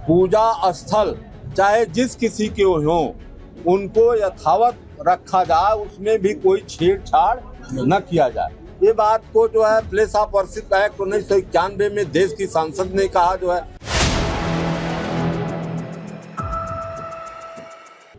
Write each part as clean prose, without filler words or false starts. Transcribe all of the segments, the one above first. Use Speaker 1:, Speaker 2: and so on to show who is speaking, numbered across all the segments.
Speaker 1: पूजा स्थल चाहे जिस किसी के हों उनको यथावत रखा जाए, उसमें भी कोई छेड़छाड़ न किया जाए। ये बात को जो है प्लेस ऑफ वर्शिप एक्ट 1991 में देश की सांसद ने कहा जो है।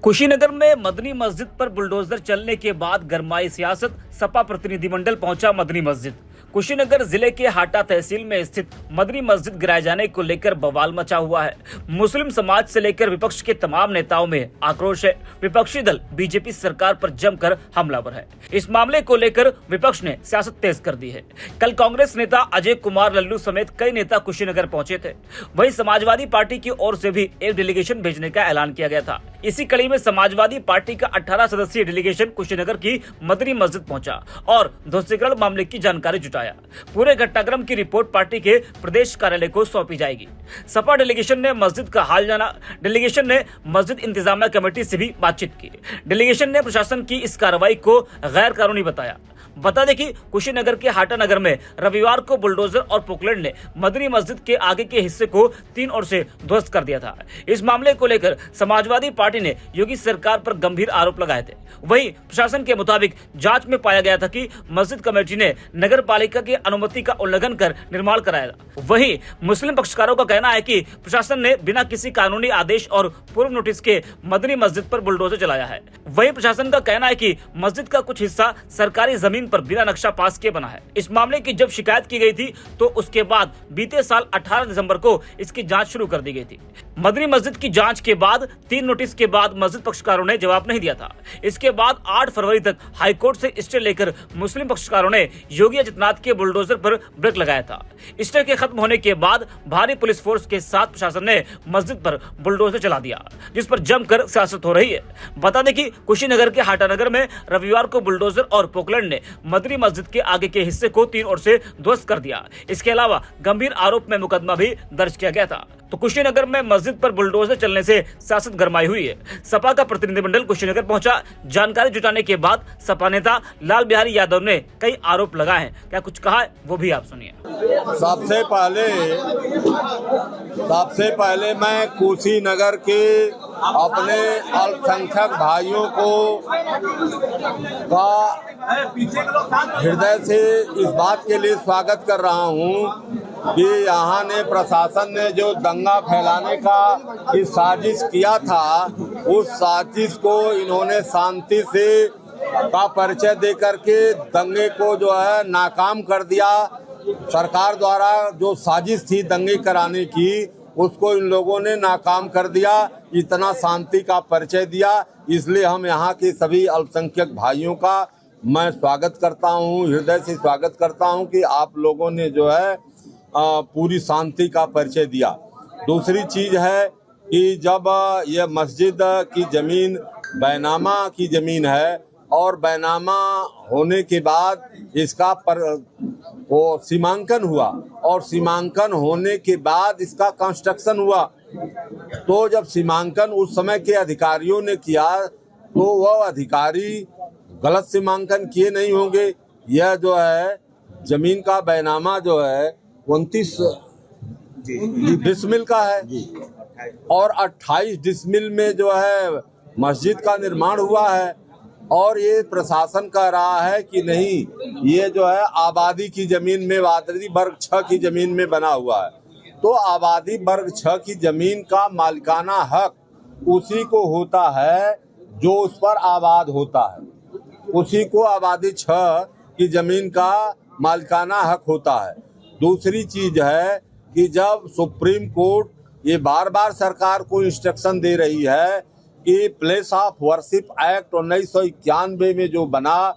Speaker 2: कुशीनगर में मदनी मस्जिद पर बुलडोजर चलने के बाद गरमाई सियासत, सपा प्रतिनिधिमंडल पहुंचा मदनी मस्जिद। कुशीनगर जिले के हाटा तहसील में स्थित मदनी मस्जिद गिराए जाने को लेकर बवाल मचा हुआ है। मुस्लिम समाज से लेकर विपक्ष के तमाम नेताओं में आक्रोश है। विपक्षी दल बीजेपी सरकार पर जमकर हमलावर है। इस मामले को लेकर विपक्ष ने सियासत तेज कर दी है। कल कांग्रेस नेता अजय कुमार लल्लू समेत कई नेता कुशीनगर पहुंचे थे। वहीं समाजवादी पार्टी की ओर से भी एक डेलीगेशन भेजने का ऐलान किया गया था। इसी कड़ी में समाजवादी पार्टी का 18 सदस्यीय डेलीगेशन कुशीनगर की मदनी मस्जिद पहुंचा और ध्वस्तीकरण मामले की जानकारी जुटाया। पूरे घटनाक्रम की रिपोर्ट पार्टी के प्रदेश कार्यालय को सौंपी जाएगी। सपा डेलीगेशन ने मस्जिद का हाल जाना। डेलीगेशन ने मस्जिद इंतजामिया कमेटी से भी बातचीत की। डेलीगेशन ने प्रशासन की इस कार्रवाई को गैर कानूनी बताया। बता दें कि कुशीनगर के हाटा नगर में रविवार को बुलडोजर और पोकलैंड ने मदनी मस्जिद के आगे के हिस्से को 3 ओर से ध्वस्त कर दिया था। इस मामले को लेकर समाजवादी पार्टी ने योगी सरकार पर गंभीर आरोप लगाए थे। वहीं प्रशासन के मुताबिक जांच में पाया गया था कि मस्जिद कमेटी ने नगर पालिका की अनुमति का उल्लंघन कर निर्माण कराया। वहीं मुस्लिम पक्षकारों का कहना है कि प्रशासन ने बिना किसी कानूनी आदेश और पूर्व नोटिस के मदनी मस्जिद पर बुलडोजर चलाया है। वहीं प्रशासन का कहना है कि मस्जिद का कुछ हिस्सा सरकारी जमीन पर बिना नक्शा पास के बना है। इस मामले की जब शिकायत की गई थी तो उसके बाद बीते साल 18 दिसंबर को इसकी जांच शुरू कर दी गई थी। मदनी मस्जिद की जांच के बाद 3 नोटिस के बाद मस्जिद पक्षकारों ने जवाब नहीं दिया था। इसके बाद 8 फरवरी तक हाईकोर्ट से स्टे लेकर मुस्लिम पक्षकारों ने योगी आदित्यनाथ के बुलडोजर पर ब्रेक लगाया था। स्टे के खत्म होने के बाद भारी पुलिस फोर्स के साथ प्रशासन ने मस्जिद पर बुलडोजर चला दिया, जिस पर जमकर सियासत हो रही है। बता दें कि कुशीनगर के हाटा नगर में रविवार को बुलडोजर और पोकलैंड ने मदनी मस्जिद के आगे के हिस्से को 3 ओर से ध्वस्त कर दिया। इसके अलावा गंभीर आरोप में मुकदमा भी दर्ज किया गया था। तो कुशीनगर में मस्जिद पर बुलडोजर चलने से सियासत गरमाई हुई है। सपा का प्रतिनिधिमंडल कुशीनगर पहुंचा। जानकारी जुटाने के बाद सपा नेता लाल बिहारी यादव ने कई आरोप लगाए हैं। क्या कुछ कहा है वो भी आप सुनिए।
Speaker 1: सबसे पहले मैं कुशीनगर के अपने अल्पसंख्यक भाइयों को हृदय से इस बात के लिए स्वागत कर रहा हूँ कि यहाँ ने प्रशासन ने जो दंगा फैलाने का इस साजिश किया था, उस साजिश को इन्होंने शांति से का परिचय दे करके दंगे को जो है नाकाम कर दिया। सरकार द्वारा जो साजिश थी दंगे कराने की, उसको इन लोगों ने नाकाम कर दिया। इतना शांति का परिचय दिया, इसलिए हम यहाँ के सभी अल्पसंख्यक भाइयों का मैं स्वागत करता हूँ, हृदय से स्वागत करता हूँ कि आप लोगों ने जो है पूरी शांति का परिचय दिया। दूसरी चीज है कि जब यह मस्जिद की जमीन बैनामा की जमीन है और बैनामा होने के बाद इसका वो सीमांकन हुआ और सीमांकन होने के बाद इसका कंस्ट्रक्शन हुआ, तो जब सीमांकन उस समय के अधिकारियों ने किया तो वह अधिकारी गलत सीमांकन किए नहीं होंगे। यह जो है जमीन का बैनामा जो है 29 डिसमिल का है और 28 डिसमिल में जो है मस्जिद का निर्माण हुआ है। और ये प्रशासन कह रहा है कि नहीं, ये जो है आबादी की जमीन में, आबादी वर्ग 6 की जमीन में बना हुआ है। तो आबादी वर्ग 6 की जमीन का मालिकाना हक उसी को होता है जो उस पर आबाद होता है, उसी को आबादी 6 की जमीन का मालिकाना हक होता है। दूसरी चीज है कि जब सुप्रीम कोर्ट ये बार बार सरकार को इंस्ट्रक्शन दे रही है कि प्लेस ऑफ वर्शिप एक्ट 1991 में जो बना,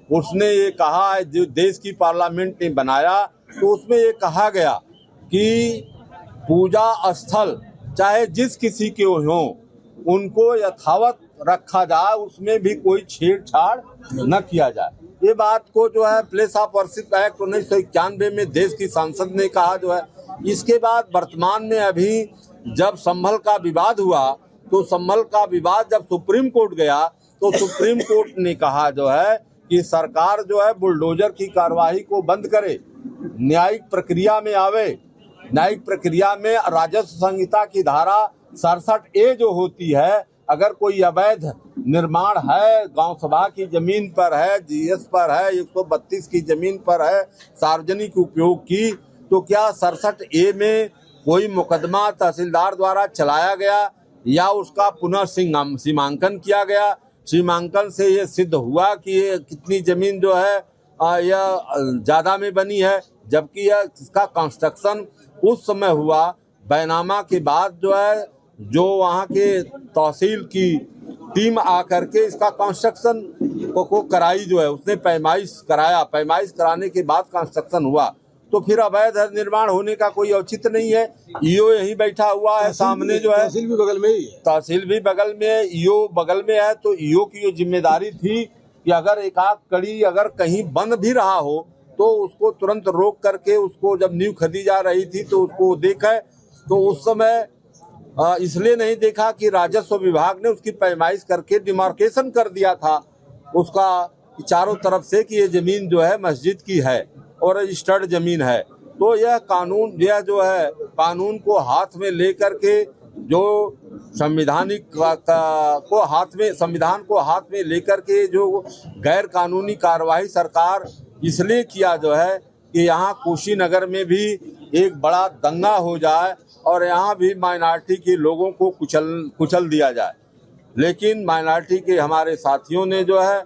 Speaker 1: उसने ये कहा है, जो देश की पार्लियामेंट ने बनाया, तो उसमें ये कहा गया कि पूजा स्थल चाहे जिस किसी के हों उनको यथावत रखा जाए, उसमें भी कोई छेड़छाड़ न किया जाए। ये बात को जो है प्लेस ऑफ वर्शिप एक्ट 1991 में देश की सांसद ने कहा जो है। इसके बाद वर्तमान में अभी जब संभल का विवाद हुआ, तो संभल का विवाद जब सुप्रीम कोर्ट गया तो सुप्रीम कोर्ट ने कहा जो है कि सरकार जो है बुलडोजर की कार्रवाई को बंद करे, न्यायिक प्रक्रिया में आवे न्यायिक प्रक्रिया में राजस्व संहिता की धारा 67A जो होती है, अगर कोई अवैध निर्माण है, गांव सभा की जमीन पर है, जीएस पर है, 132 की जमीन पर है, सार्वजनिक उपयोग की, तो क्या 67A में कोई मुकदमा तहसीलदार द्वारा चलाया गया या उसका पुनः सीमांकन किया गया? सीमांकन से ये सिद्ध हुआ कि ये कितनी जमीन जो है यह ज्यादा में बनी है, जबकि यह इसका कंस्ट्रक्शन उस समय हुआ बैनामा के बाद जो है, जो वहाँ के तहसील की टीम आकर के इसका कंस्ट्रक्शन को कराई, जो है उसने पैमाइश कराने के बाद कंस्ट्रक्शन हुआ। तो फिर अवैध निर्माण होने का कोई औचित्य नहीं है। ईओ यहीं बैठा हुआ है सामने, जो है
Speaker 3: तहसील भी बगल में ही है,
Speaker 1: तहसील भी बगल में है, ईओ बगल में है। तो ईओ की जो जिम्मेदारी थी कि अगर एक आध कड़ी अगर कहीं बंद भी रहा हो तो उसको तुरंत रोक करके, उसको जब नींव खदी जा रही थी तो उसको देखा। तो उस समय इसलिए नहीं देखा कि राजस्व विभाग ने उसकी पैमाइश करके डिमार्केशन कर दिया था उसका चारों तरफ से कि ये जमीन जो है मस्जिद की है और रजिस्टर्ड जमीन है। तो यह कानून, यह जो है कानून को हाथ में लेकर के, जो संविधान को हाथ में लेकर के जो गैर कानूनी कार्यवाही सरकार इसलिए किया जो है कि यहाँ कुशीनगर में भी एक बड़ा दंगा हो जाए और यहाँ भी माइनॉरिटी के लोगों को कुचल दिया जाए। लेकिन माइनॉरिटी के हमारे साथियों ने जो है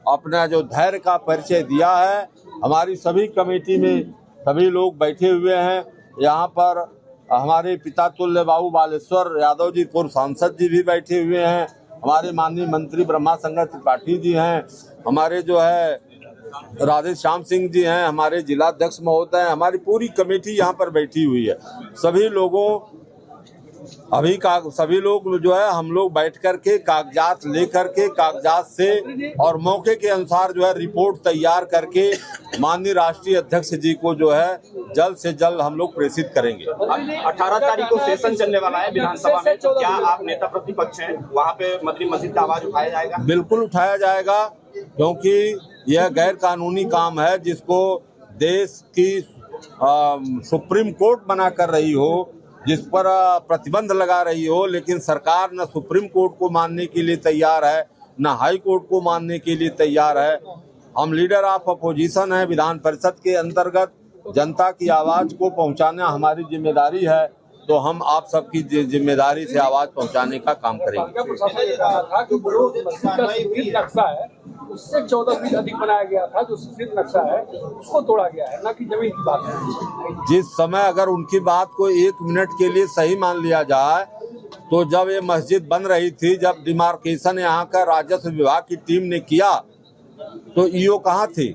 Speaker 1: अपना जो धैर्य का परिचय दिया है। हमारी सभी कमेटी में सभी लोग बैठे हुए हैं। यहाँ पर हमारे पिता तुल्य बाबू बालेश्वर यादव जी, पूर्व सांसद जी भी बैठे हुए हैं। हमारे माननीय मंत्री ब्रह्मा शंकर त्रिपाठी जी हैं, हमारे जो है राधे श्याम सिंह जी हैं, हमारे जिलाध्यक्ष महोदय हैं, हमारी पूरी कमेटी यहाँ पर बैठी हुई है। सभी लोग जो है हम लोग बैठ कर के कागजात लेकर के, कागजात से और मौके के अनुसार जो है रिपोर्ट तैयार करके माननीय राष्ट्रीय अध्यक्ष जी को जो है जल्द से जल्द हम लोग प्रेषित करेंगे।
Speaker 4: 18 तारीख को सेशन चलने वाला है विधानसभा में, तो क्या आप नेता प्रतिपक्ष हैं, वहाँ पे मदनी मस्जिद का आवाज उठाया जाएगा?
Speaker 1: बिल्कुल उठाया जाएगा, क्योंकि यह गैर कानूनी काम है जिसको देश की सुप्रीम कोर्ट बना कर रही हो, जिस पर प्रतिबंध लगा रही हो, लेकिन सरकार न सुप्रीम कोर्ट को मानने के लिए तैयार है, न हाई कोर्ट को मानने के लिए तैयार है। हम लीडर ऑफ अपोजिशन हैं, विधान परिषद के अंतर्गत जनता की आवाज को पहुंचाना हमारी जिम्मेदारी है, तो हम आप सबकी जिम्मेदारी से आवाज पहुंचाने का काम करेंगे।
Speaker 3: उससे 14 फीट अधिक बनाया गया था, जो स्थिर नक्शा है उसको तोड़ा गया है, ना कि जमीन की बात है।
Speaker 1: जिस समय अगर उनकी बात को 1 मिनट के लिए सही मान लिया जाए, तो जब ये मस्जिद बन रही थी, जब डिमार्केशन यहाँ का राजस्व विभाग की टीम ने किया, तो ईओ कहाँ थे?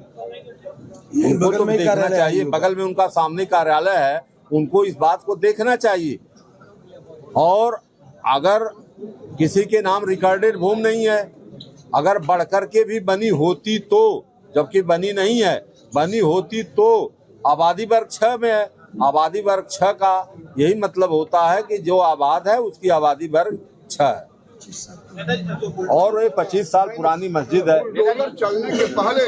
Speaker 1: उनको तो देखना चाहिए, बगल में उनका सामने कार्यालय है, उनको इस बात को देखना चाहिए। और अगर किसी के नाम रिकॉर्डेड भूमि नहीं है, अगर बढ़ कर के भी बनी होती तो, जबकि बनी नहीं है, बनी होती तो आबादी वर्ग 6 में है। आबादी वर्ग 6 का यही मतलब होता है कि जो आबाद है उसकी आबादी वर्ग 6 है, और ये 25 साल पुरानी मस्जिद है।
Speaker 3: चलने के पहले